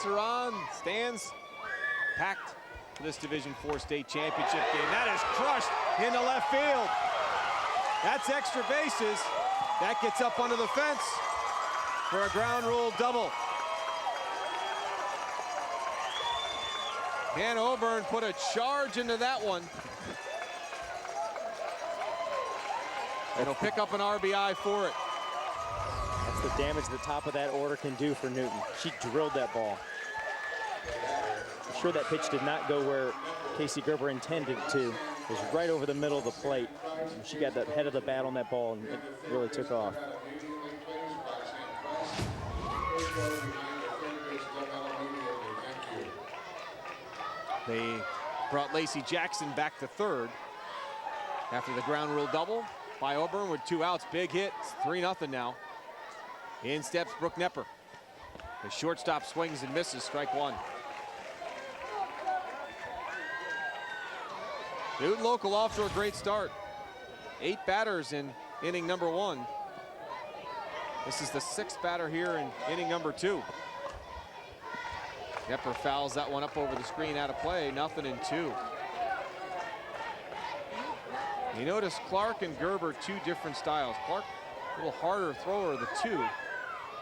On stands packed for this Division IV state championship game. That is crushed into left field. That's extra bases. That gets up under the fence for a ground rule double. Dan Oburn put a charge into that one. And he'll pick up an RBI for it. That's the damage the top of that order can do for Newton. She drilled that ball. I'm sure that pitch did not go where Casey Gerber intended it to. It was right over the middle of the plate. She got the head of the bat on that ball, and it really took off. They brought Lacey Jackson back to third after the ground rule double by Oburn with 2 outs. Big hit. It's 3-0 now. In steps Brooke Knepper. The shortstop swings and misses, strike one. Newton local off to a great start. 8 batters in inning number 1. This is the 6th batter here in inning number 2. Knepper fouls that one up over the screen, out of play, 0-2. You notice Clark and Gerber, 2 different styles. Clark, a little harder thrower of the 2.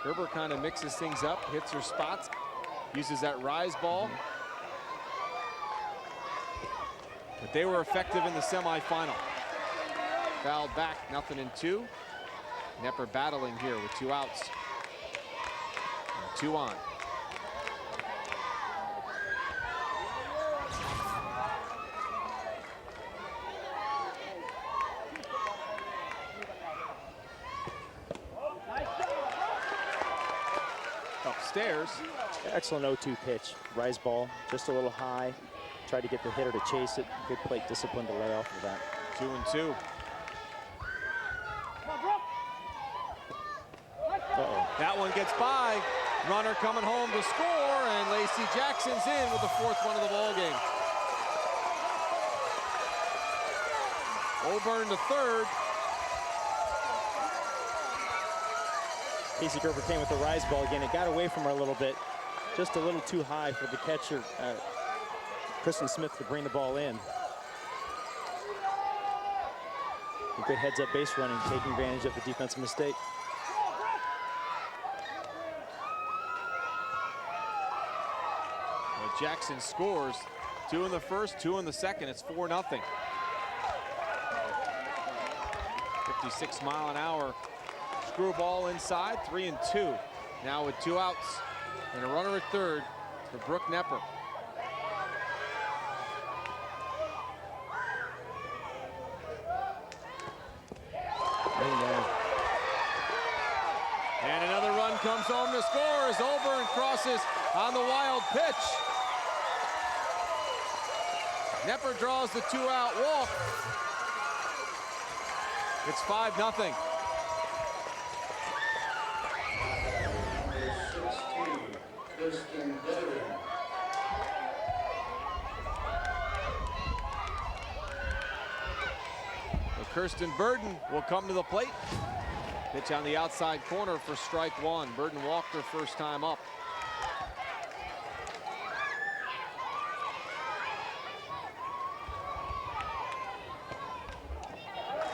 Gerber kind of mixes things up, hits her spots, uses that rise ball. But they were effective in the semifinal. Fouled back, 0-2. Knepper battling here with 2 outs. And 2 on. Upstairs. Excellent 0-2 pitch. Rise ball, just a little high. Tried to get the hitter to chase it. Good plate discipline to lay off of that. 2-2. Uh-oh. That one gets by. Runner coming home to score, and Lacey Jackson's in with the 4th one of the ball game. Oburn to third. Casey Gerber came with the rise ball again. It got away from her a little bit. Just a little too high for the catcher, Kristen Smith, to bring the ball in. A good heads-up base running, taking advantage of the defensive mistake. Well, Jackson scores. 2 in the first, 2 in the second. It's 4-0. 56-mile-an-hour screwball inside, 3-2. Now with 2 outs and a runner at third for Brooke Knepper. And another run comes home to score as Oburn crosses on the wild pitch. Knepper draws the 2-out walk. It's 5-0. Kirsten Burden will come to the plate. Pitch on the outside corner for strike one. Burden walked her first time up.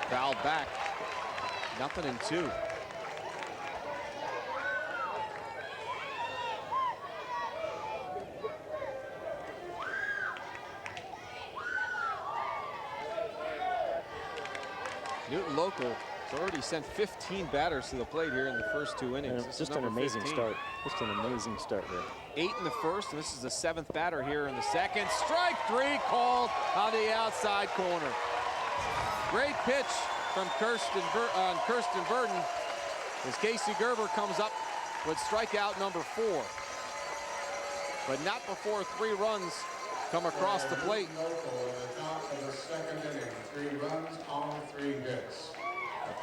Fouled back. 0-2. Newton local has already sent 15 batters to the plate here in the first 2 innings. It's just an amazing 15. Start. Just an amazing start here. 8 in the first, and this is the 7th batter here in the second. Strike 3 called on the outside corner. Great pitch from Kirsten Burden as Casey Gerber comes up with strikeout number 4. But not before 3 runs come across the plate. 3 runs on 3 hits.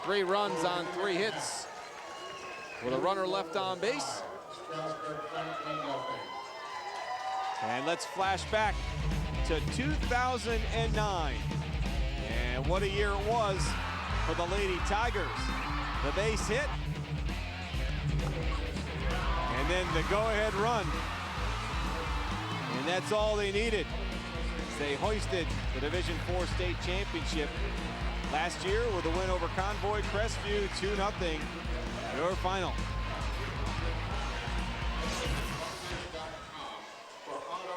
3 runs on 3 hits with a runner left on base. And let's flash back to 2009. And what a year it was for the Lady Tigers. The base hit. And then the go-ahead run that's all they needed. They hoisted the Division IV state championship last year with a win over Convoy Crestview, 2-0, your final.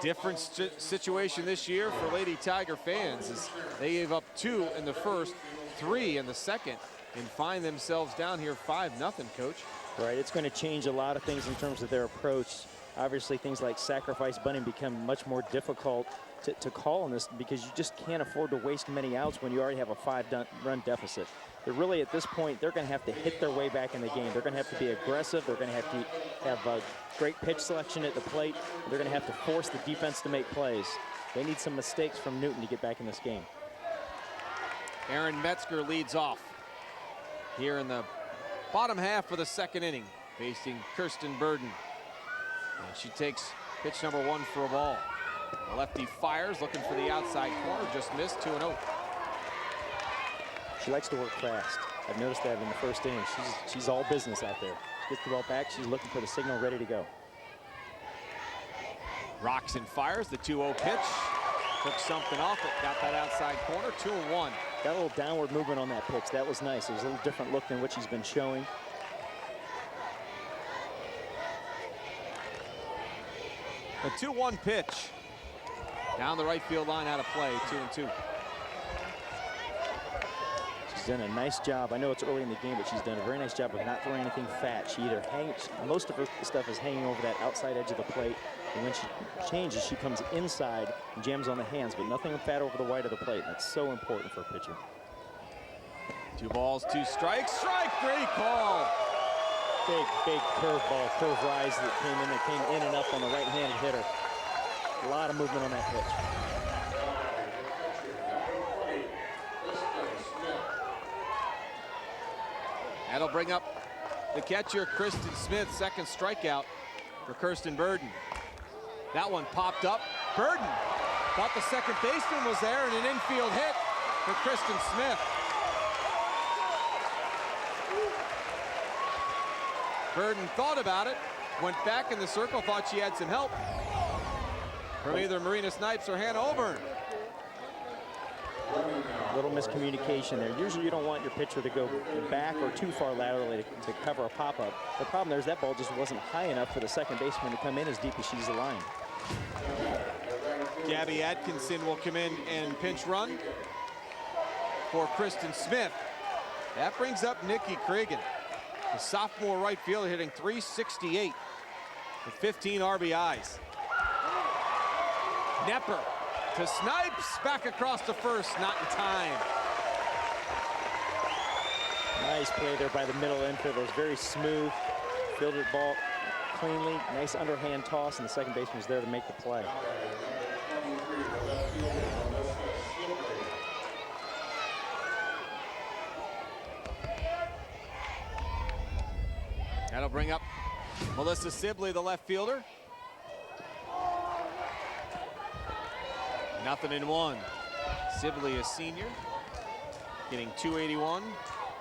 Different situation this year for Lady Tiger fans as they gave up 2 in the first, 3 in the second, and find themselves down here 5-0, Coach. Right, it's going to change a lot of things in terms of their approach. Obviously, things like sacrifice bunting become much more difficult to call on this because you just can't afford to waste many outs when you already have a 5-run deficit. They're really, at this point, they're going to have to hit their way back in the game. They're going to have to be aggressive. They're going to have to have a great pitch selection at the plate. They're going to have to force the defense to make plays. They need some mistakes from Newton to get back in this game. Erin Metzger leads off here in the bottom half of the second inning, facing Kirsten Burden. And she takes pitch number 1 for a ball. The lefty fires, looking for the outside corner, just missed, 2-0. She likes to work fast. I've noticed that in the first inning. She's all business out there. Gets the ball back, she's looking for the signal, ready to go. Rocks and fires, the 2-0 pitch. Took something off it, got that outside corner, 2-1. Got a little downward movement on that pitch. That was nice. It was a little different look than what she's been showing. A 2-1 pitch. Down the right field line, out of play, 2-2. She's done a nice job. I know it's early in the game, but she's done a very nice job of not throwing anything fat. She either hangs, most of her stuff is hanging over that outside edge of the plate. And when she changes, she comes inside and jams on the hands, but nothing fat over the white of the plate. That's so important for a pitcher. 2 balls, 2 strikes. Strike 3 called. Big curveball, curve rise that came in and up on the right-handed hitter. A lot of movement on that pitch. That'll bring up the catcher, Kristen Smith, second strikeout for Kirsten Burden. That one popped up. Burden thought the second baseman was there, and an infield hit for Kristen Smith. Burden thought about it, went back in the circle, thought she had some help from either Marina Snipes or Hannah Oburn. A little miscommunication there. Usually you don't want your pitcher to go back or too far laterally to cover a pop-up. The problem there is that ball just wasn't high enough for the second baseman to come in as deep as she's aligned. Gabby Atkinson will come in and pinch run for Kristen Smith. That brings up Nikki Cregan, the sophomore right fielder, hitting .368 with 15 RBIs. Nepper to Snipes, back across to first, not in time. Nice play there by the middle infield. It was very smooth, fielded ball cleanly, nice underhand toss, and the second baseman was there to make the play. That'll bring up Melissa Sibley, the left fielder. 0-1. Sibley, a senior, getting .281,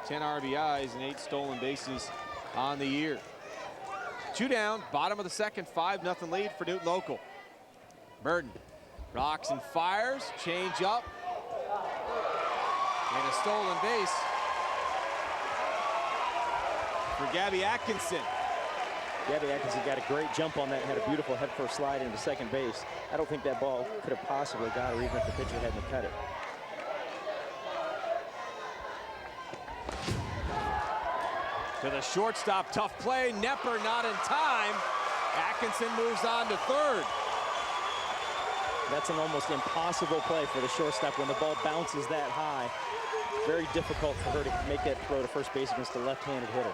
10 RBIs, and 8 stolen bases on the year. 2 down, bottom of the second, 5-0 lead for Newton Local. Burden rocks and fires, change up, and a stolen base for Gabby Atkinson. Gabby Atkinson got a great jump on that, had a beautiful head-first slide into second base. I don't think that ball could have possibly got her even if the pitcher hadn't cut it. To the shortstop, tough play, Nepper not in time. Atkinson moves on to third. That's an almost impossible play for the shortstop when the ball bounces that high. Very difficult for her to make that throw to first base against a left-handed hitter.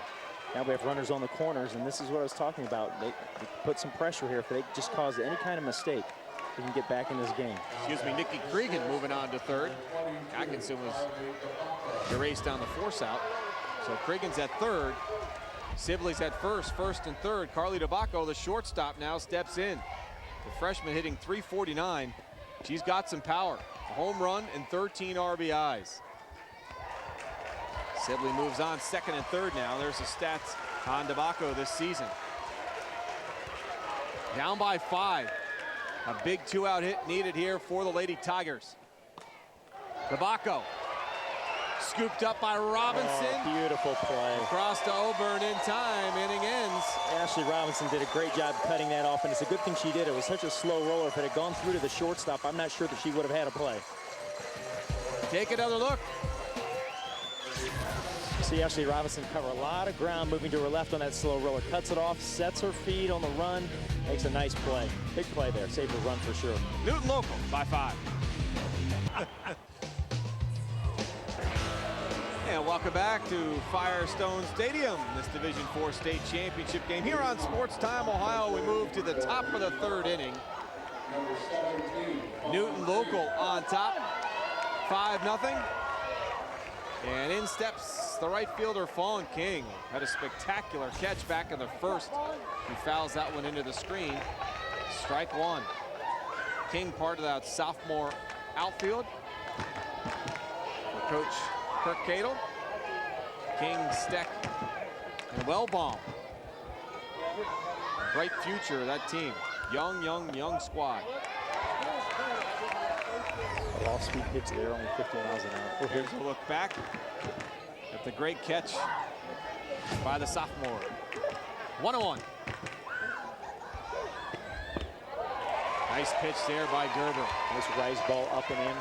Now we have runners on the corners, and this is what I was talking about. They put some pressure here. If they just cause any kind of mistake, they can get back in this game. Excuse me, Nikki Cregan moving on to third. Atkinson was erased on the force out. So Cregan's at third. Sibley's at first and third. Carly Tabacco, the shortstop, now steps in. The freshman hitting .349. She's got some power. A home run and 13 RBIs. Sibley moves on second and third now. There's the stats on Tabacco this season. Down by 5. A big 2-out hit needed here for the Lady Tigers. Tabacco. Scooped up by Robinson. Oh, beautiful play. Across to Oburn in time. Inning ends. Ashley Robinson did a great job cutting that off, and it's a good thing she did. It was such a slow roller. If it had gone through to the shortstop, I'm not sure that she would have had a play. Take another look. See Ashley Robinson cover a lot of ground moving to her left on that slow roller. Cuts it off, sets her feet on the run, makes a nice play. Big play there, saved her run for sure. Newton local by 5. And welcome back to Firestone Stadium, this Division IV state championship game. Here on Sports Time Ohio, we move to the top of the 3rd inning. Newton local on top, 5-0. And in steps the right fielder, Fawn King. Had a spectacular catch back in the 1st. He fouls that one into the screen. Strike 1. King part of that sophomore outfield. For Coach Kirk Cadle. King, Steck, and Wellbaum. Bright future of that team. Young squad. A off-speed pitch there, only 50 miles an hour. Here's a look back at the great catch by the sophomore. 1-1. Nice pitch there by Gerber. Nice rise ball up and in.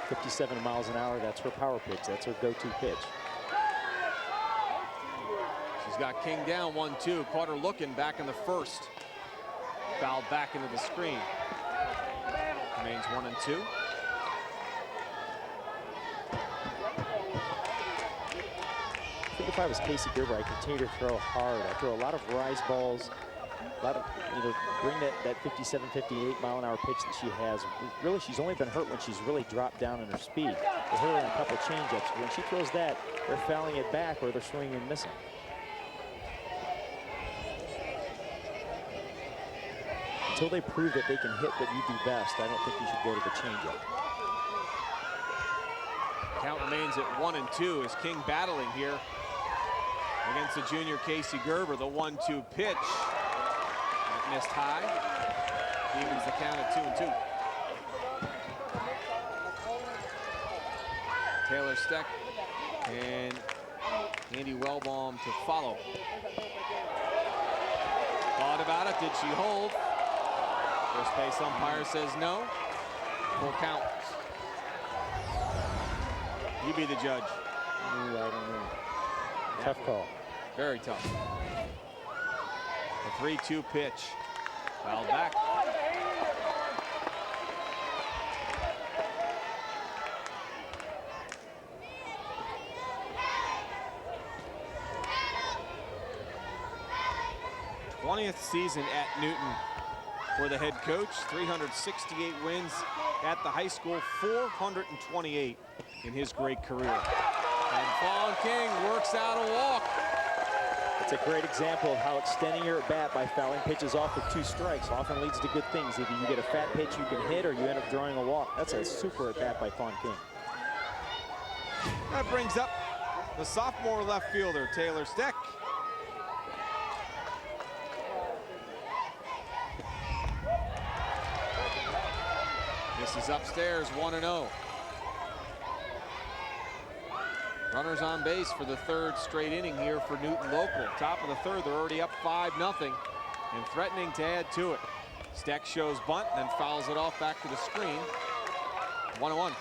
57 miles an hour, that's her power pitch. That's her go-to pitch. She's got King down 1-2. Caught her looking back in the 1st. Fouled back into the screen. Remains 1-2. I think if I was Casey Gerber, I'd continue to throw hard. I throw a lot of rise balls, a lot of, bring that 57, 58 mile an hour pitch that she has. Really, she's only been hurt when she's really dropped down in her speed. With her and a couple change-ups. When she throws that, they're fouling it back or they're swinging and missing. Until they prove that they can hit what you do best, I don't think you should go to the changeup. Count remains at 1-2 as King battling here against the junior Casey Gerber. The 1-2 pitch. That missed high. Evens the count at 2-2. Taylor Steck and Andy Wellbaum to follow. Thought about it. Did she hold? First base umpire says no. Full count. You be the judge. I don't know. Tough call. Very tough. The 3-2 pitch. Fouled back. th season at Newton for the head coach. 368 wins at the high school, 428 in his great career. And Fawn King works out a walk. It's a great example of how extending your at bat by fouling pitches off with 2 strikes often leads to good things. Either you get a fat pitch you can hit or you end up drawing a walk. That's a super at bat by Fawn King. That brings up the sophomore left fielder, Taylor Steck. This is upstairs, 1-0. Runners on base for the 3rd straight inning here for Newton local. Top of the 3rd, they're already up 5-0 and threatening to add to it. Steck shows bunt and then fouls it off back to the screen. 1-1.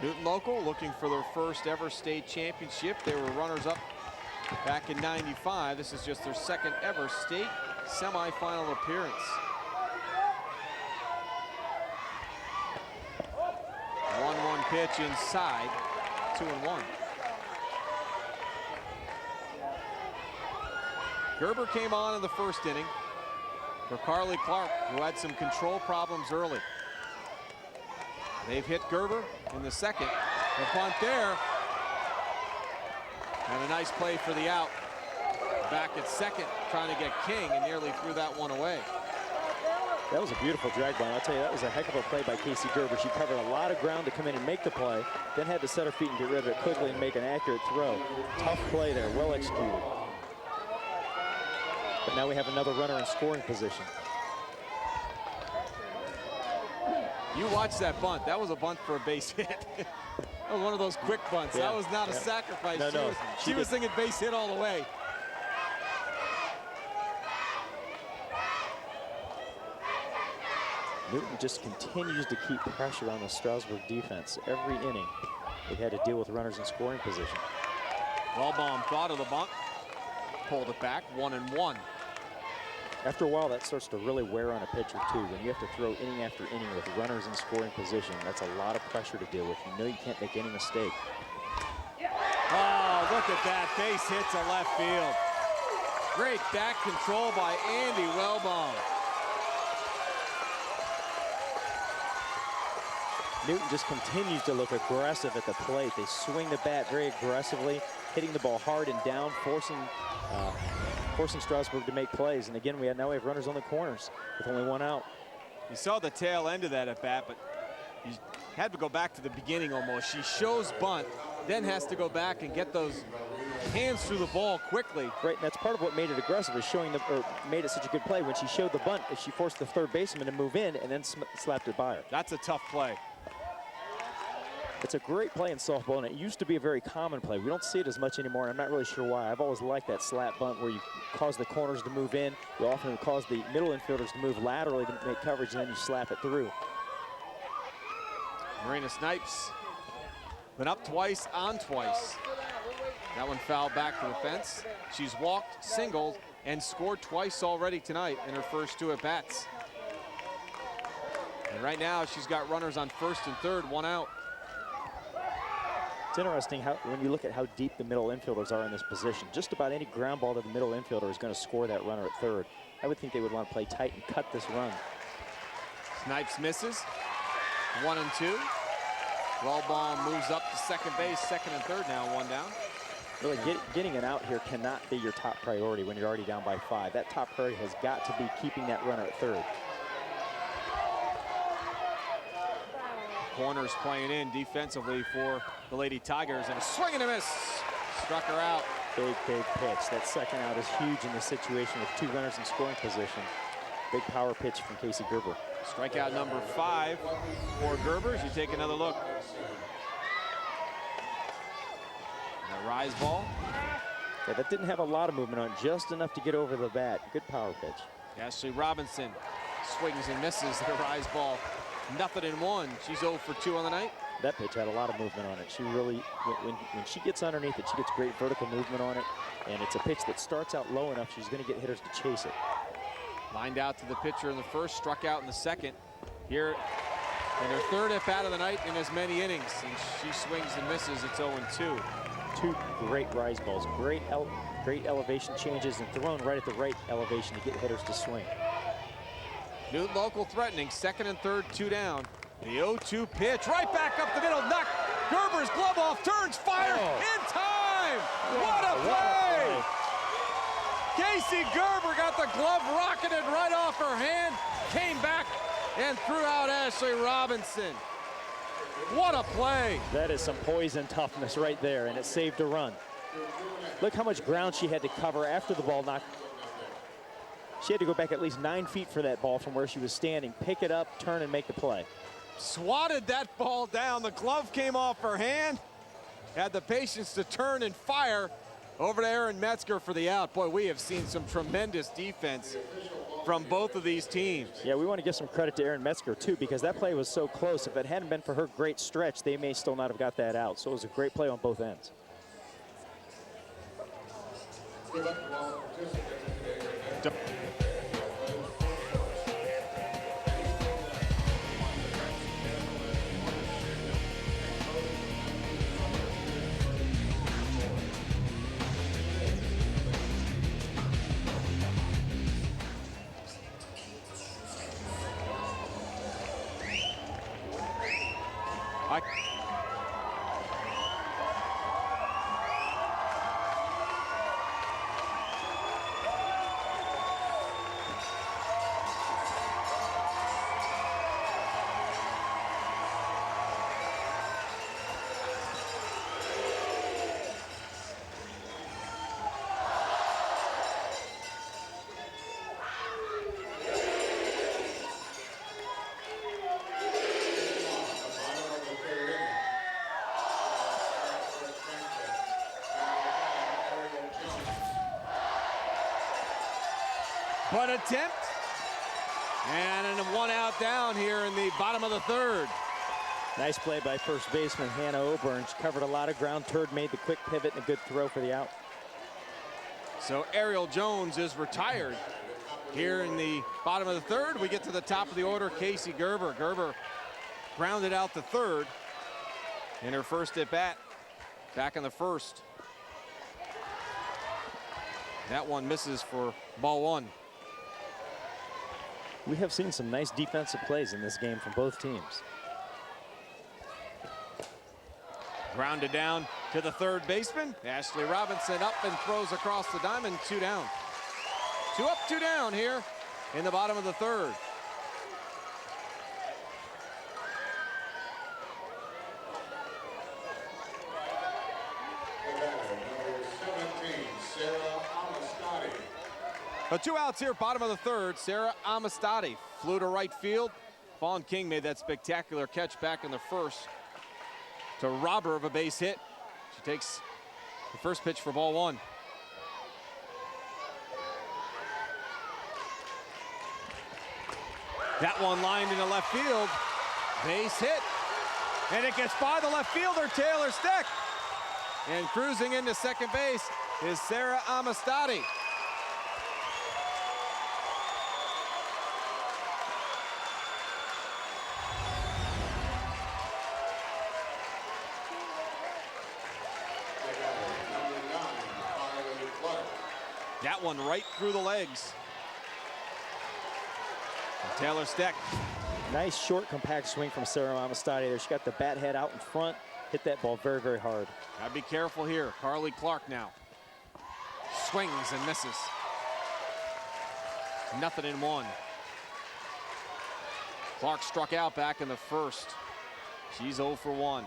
Newton local looking for their first ever state championship. They were runners up back in '95. This is just their 2nd ever state semifinal appearance. 1-1 pitch inside, 2-1. Gerber came on in the 1st inning for Carly Clark, who had some control problems early. They've hit Gerber in the 2nd. The bunt there. And a nice play for the out. Back at 2nd, trying to get King, and nearly threw that one away. That was a beautiful drag bunt. I'll tell you, that was a heck of a play by Casey Gerber. She covered a lot of ground to come in and make the play, then had to set her feet and get rid of it quickly and make an accurate throw. Tough play there, well executed. But now we have another runner in scoring position. You watch that bunt. That was a bunt for a base hit. That was one of those quick bunts. Yeah, That was not a yeah. sacrifice. No, She was thinking base hit all the way. Newton just continues to keep pressure on the Strasburg defense. Every inning, they've had to deal with runners in scoring position. Wellbaum thought of the bunt, pulled it back, 1-1. After a while, that starts to really wear on a pitcher, too. When you have to throw inning after inning with runners in scoring position, that's a lot of pressure to deal with. You know you can't make any mistake. Oh, look at that. Base hit to left field. Great back control by Andy Wellbaum. Newton just continues to look aggressive at the plate. They swing the bat very aggressively, hitting the ball hard and down, forcing Strasburg to make plays. And again, now we have runners on the corners with only one out. You saw the tail end of that at bat, but you had to go back to the beginning almost. She shows bunt, then has to go back and get those hands through the ball quickly. Right, and that's part of what made it aggressive, is made it such a good play. When she showed the bunt, she forced the third baseman to move in and then slapped it by her. That's a tough play. It's a great play in softball, and it used to be a very common play. We don't see it as much anymore, and I'm not really sure why. I've always liked that slap bunt where you cause the corners to move in. You often cause the middle infielders to move laterally to make coverage, and then you slap it through. Marina Snipes been up twice, on twice. That one fouled back to the fence. She's walked, singled, and scored twice already tonight in her first two at-bats. And right now, she's got runners on first and third, one out. It's interesting when you look at how deep the middle infielders are in this position. Just about any ground ball to the middle infielder is going to score that runner at third. I would think they would want to play tight and cut this run. Snipes misses, 1-2. Wellbaum moves up to second base, second and third now, one down. Really, getting an out here cannot be your top priority when you're already down by 5. That top priority has got to be keeping that runner at third. Corners playing in defensively for the Lady Tigers, and a swing and a miss. Struck her out. Big pitch. That second out is huge in this situation with 2 runners in scoring position. Big power pitch from Casey Gerber. Strikeout number 5 for Gerber. As you take another look. And a rise ball. Yeah, that didn't have a lot of movement on it, just enough to get over the bat. Good power pitch. Ashley Robinson swings and misses the rise ball. 0-1. She's 0 for 2 on the night. That pitch had a lot of movement on it. She really, when she gets underneath it, she gets great vertical movement on it. And it's a pitch that starts out low enough, she's going to get hitters to chase it. Lined out to the pitcher in the first, struck out in the second. Here in her third at-bat of the night in as many innings. And she swings and misses. It's 0-2. 2 great rise balls, great elevation changes, and thrown right at the right elevation to get hitters to swing. Newton local threatening, second and third, 2 down. The 0-2 pitch, right back up the middle, knocked Gerber's glove off, turns, fires, in time! What a play! Casey Gerber got the glove rocketed right off her hand, came back and threw out Ashley Robinson. What a play! That is some poison toughness right there, and it saved a run. Look how much ground she had to cover after the ball knocked. She had to go back at least 9 feet for that ball from where she was standing, pick it up, turn, and make the play. Swatted that ball down. The glove came off her hand. Had the patience to turn and fire over to Aaron Metzger for the out. Boy, we have seen some tremendous defense from both of these teams. Yeah, we want to give some credit to Aaron Metzger, too, because that play was so close. If it hadn't been for her great stretch, they may still not have got that out. So it was a great play on both ends. punt attempt. And a one out down here in the bottom of the third. Nice play by first baseman Hannah Oburn. She covered a lot of ground. Turd made the quick pivot and a good throw for the out. So Ariel Jones is retired here in the bottom of the third. We get to the top of the order, Casey Gerber. Gerber grounded out the third in her first at bat back in the first. That one misses for ball one. We have seen some nice defensive plays in this game from both teams. Grounded down to the third baseman. Ashley Robinson up and throws across the diamond. 2 down. 2 up, 2 down here in the bottom of the third. Number 17, Sarah Amistadi. So 2 outs here, bottom of the third. Sarah Amistadi flew to right field. Vaughn King made that spectacular catch back in the first to rob her of a base hit. She takes the first pitch for ball one. That one lined into left field. Base hit. And it gets by the left fielder, Taylor Steck. And cruising into second base is Sarah Amistadi. That one right through the legs. And Taylor Steck. Nice short compact swing from Sarah Amistadi there. She got the bat head out in front, hit that ball very, very hard. Gotta be careful here. Carly Clark now. Swings and misses. 0-1. Clark struck out back in the first. She's 0 for 1.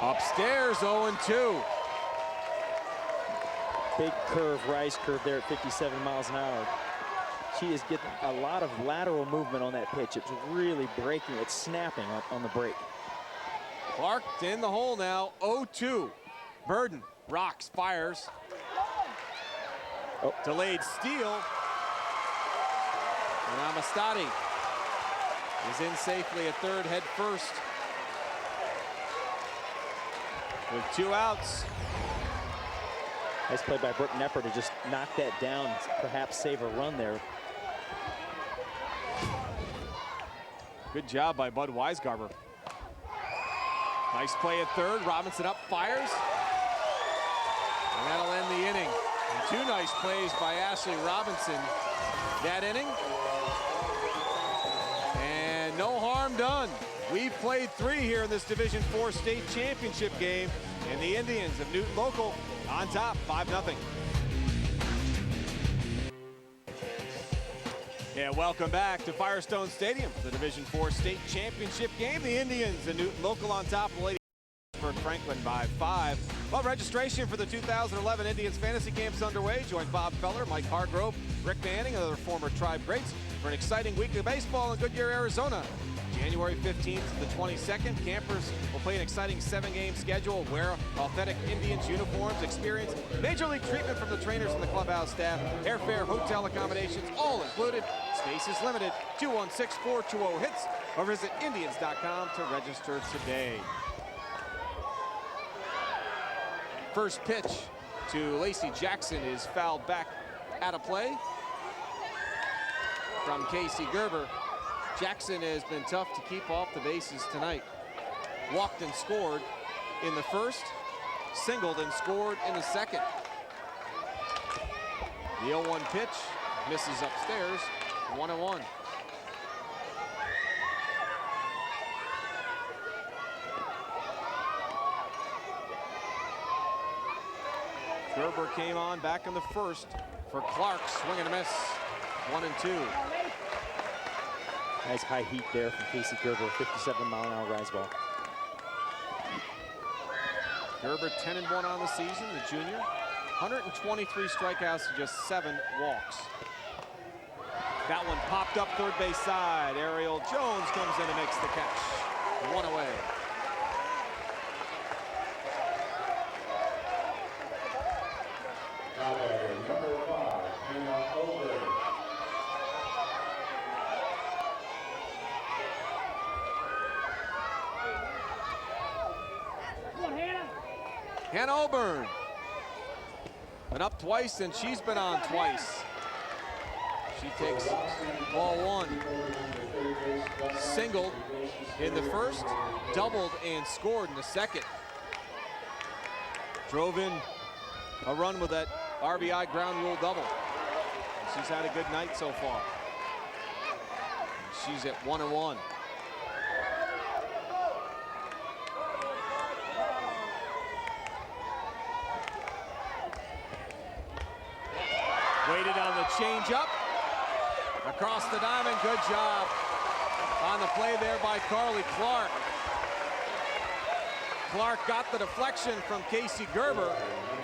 Upstairs, 0-2. Big curve, rise curve there at 57 miles an hour. She is getting a lot of lateral movement on that pitch. It's really breaking, it's snapping on the break. Clark in the hole now, 0-2. Burden rocks, fires. Oh. Delayed steal. And Amistadi is in safely at third, head first. With 2 outs. Nice play by Brooke Nepper to just knock that down, perhaps save a run there. Good job by Bud Weisgarber. Nice play at third. Robinson up, fires. And that'll end the inning. And 2 nice plays by Ashley Robinson that inning. And no harm done. We've played 3 here in this Division IV state championship game. And the Indians of Newton Local on top, 5-0. Yeah, welcome back to Firestone Stadium, the Division IV state championship game. The Indians and Newton Local on top of Lady Franklin by 5. Well, registration for the 2011 Indians Fantasy Camp is underway. Join Bob Feller, Mike Hargrove, Rick Manning, and other former Tribe greats for an exciting week of baseball in Goodyear, Arizona. January 15th to the 22nd, campers will play an exciting 7-game schedule, wear authentic Indians uniforms, experience major league treatment from the trainers and the clubhouse staff, airfare, hotel accommodations, all included. Space is limited. 216-420-HITS or visit Indians.com to register today. First pitch to Lacey Jackson is fouled back out of play from Casey Gerber. Jackson has been tough to keep off the bases tonight. Walked and scored in the first, singled and scored in the second. The 0-1 pitch misses upstairs, 1-1. Gerber came on back in the first for Clark, swing and a miss, 1-2. Nice high heat there from Casey Gerber, 57-mile-an-hour rise ball. Gerber 10-1 on the season, the junior. 123 strikeouts to just 7 walks. That one popped up third base side. Ariel Jones comes in and makes the catch. 1 away. Hannah Oburn. Been up twice and she's been on twice. She takes ball one. Singled in the first, doubled and scored in the second. Drove in a run with that RBI ground rule double. She's had a good night so far. She's at 1-1. Waited on the changeup. Across the diamond, good job on the play there by Carly Clark. Clark got the deflection from Casey Gerber.